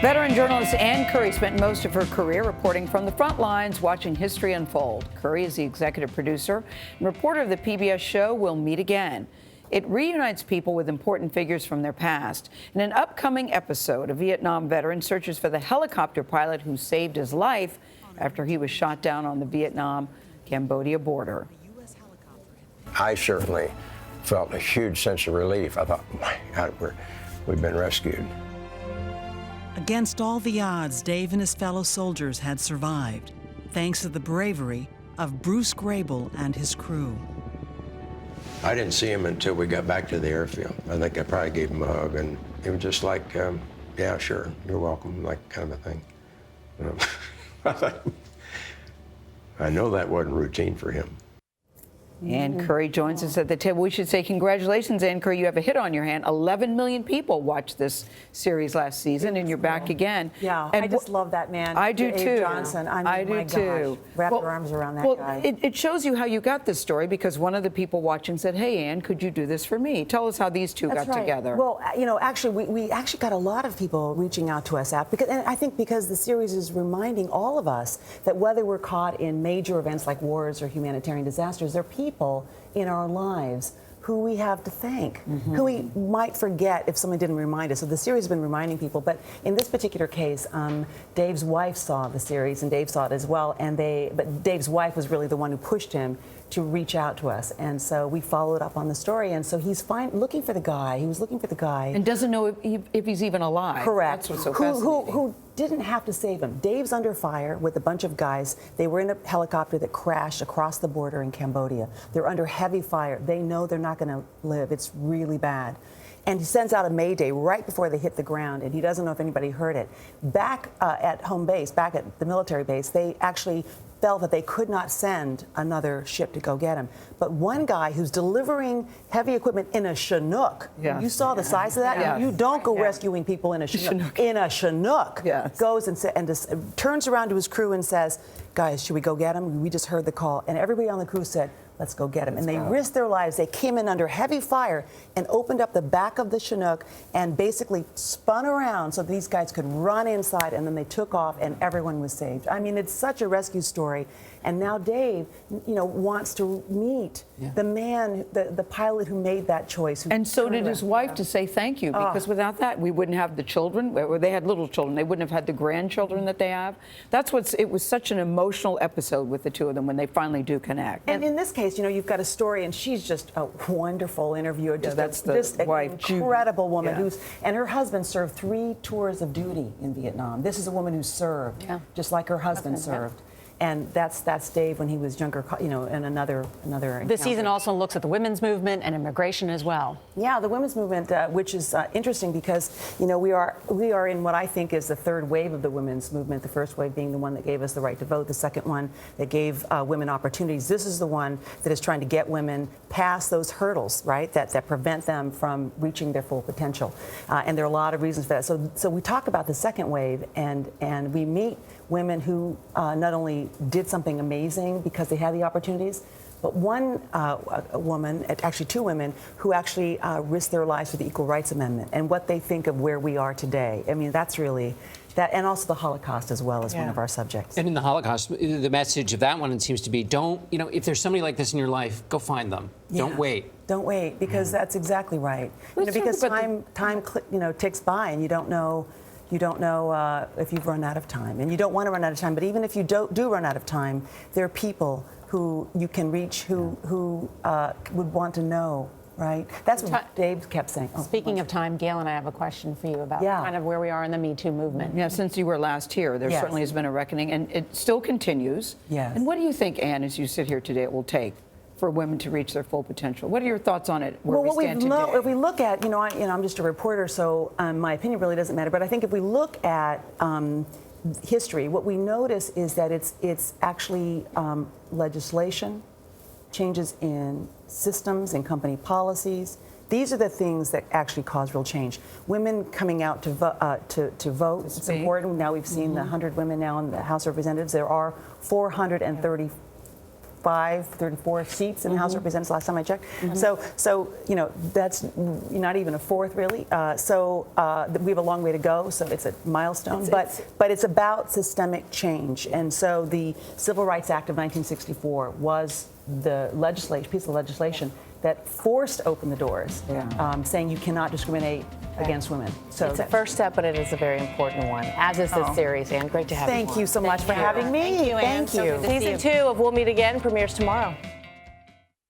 Veteran journalist Ann Curry spent most of her career reporting from the front lines, watching history unfold. Curry is the executive producer and reporter of the PBS show We'll Meet Again. It reunites people with important figures from their past. In an upcoming episode, a Vietnam veteran searches for the helicopter pilot who saved his life after he was shot down on the Vietnam-Cambodia border. I certainly felt a huge sense of relief. I thought, my God, we've been rescued. Against all the odds, Dave and his fellow soldiers had survived, thanks to the bravery of Bruce Grable and his crew. I didn't see him until we got back to the airfield. I think I probably gave him a hug, and it was just like, yeah, sure, you're welcome, like kind of a thing. I thought, I know that wasn't routine for him. Ann Curry joins us at the table. We should say congratulations, Ann Curry. You have a hit on your hand. 11 million people watched this series last season, and you're back again. Yeah, and I just love that man. I do Abe too. Johnson. I do too. Wrap your arms around that guy. It shows you how you got this story, because one of the people watching said, "Hey, Ann, could you do this for me?" Tell us how these two got together. Well, you know, actually, we actually got a lot of people reaching out to us and I think because the series is reminding all of us that whether we're caught in major events like wars or humanitarian disasters, there are people in our lives who we have to thank, who we might forget if someone didn't remind us. So the series has been reminding people, but in this particular case, Dave's wife saw the series, and Dave saw it as well, but Dave's wife was really the one who pushed him to reach out to us, and so we followed up on the story, and so he's looking for the guy. He was looking for the guy. And doesn't know if he's even alive. Correct. That's what's so fascinating. Who didn't have to save him. Dave's under fire with a bunch of guys. They were in a helicopter that crashed across the border in Cambodia. They're under heavy fire. They know they're not going to live. It's really bad. And he sends out a mayday right before they hit the ground, and he doesn't know if anybody heard it. Back at home base, back at the military base, they actually felt that they could not send another ship to go get him. But one guy who's delivering heavy equipment in a Chinook, you saw the size of that? Yes. You don't go rescuing people in a Chinook. In a Chinook. Yes. Goes and just turns around to his crew and says, guys, should we go get him? We just heard the call. And everybody on the crew said, let's go get him. And they risked their lives. They came in under heavy fire and opened up the back of the Chinook and basically spun around so these guys could run inside, and then they took off and everyone was saved. I mean, it's such a rescue story. And now Dave, you know, wants to meet the man, the pilot who made that choice. And so did his wife, to say thank you, because without that, we wouldn't have the children. They had little children. They wouldn't have had the grandchildren that they have. It was such an emotional episode with the two of them when they finally do connect. And in this case, you know, you've got a story, and she's just a wonderful interviewer. That's the wife, an incredible woman and her husband served 3 tours of duty in Vietnam. This is a woman who served, just like her husband served. And that's Dave when he was younger, you know, in another encounter. The season also looks at the women's movement and immigration as well. Yeah, the women's movement, which is interesting because, you know, we are in what I think is the third wave of the women's movement. The first wave being the one that gave us the right to vote. The second one that gave women opportunities. This is the one that is trying to get women past those hurdles, right, that prevent them from reaching their full potential. And there are a lot of reasons for that. So we talk about the second wave, and we meet women who not only did something amazing because they had the opportunities, but one woman, actually 2 women, who actually risked their lives for the Equal Rights Amendment and what they think of where we are today. I mean, that's really that, and also the Holocaust as well as one of our subjects. And in the Holocaust, the message of that one, it seems to be, don't, you know, if there's somebody like this in your life, go find them. Don't wait. Don't wait, because that's exactly right. You know, because time you know, ticks by, and you don't know if you've run out of time, and you don't want to run out of time. But even if you do run out of time, there are people who you can reach who would want to know, right? That's what Dave kept saying. Speaking of time, Gayle and I have a question for you about kind of where we are in the Me Too movement. Yeah, since you were last here, there certainly has been a reckoning, and it still continues. Yes. And what do you think, Ann, as you sit here today, it will take for women to reach their full potential? What are your thoughts on it, where we stand today? If we look at, I'm just a reporter, so my opinion really doesn't matter, but I think if we look at history, what we notice is that it's actually legislation, changes in systems and company policies. These are the things that actually cause real change. Women coming out to vote, it's important. Now we've seen the 100 women now in the House of Representatives. There are 435 34 seats in the House of Representatives last time I checked. So that's not even a fourth really. We have a long way to go. So it's a milestone, but it's about systemic change. And so the Civil Rights Act of 1964 was the piece of legislation that forced open the doors, saying you cannot discriminate against women. So it's a first step, but it is a very important one, as is this series. Anne, great to have you. Thank you so much for having me. Thank you, Anne. Thank you. Season 2 of We'll Meet Again premieres tomorrow.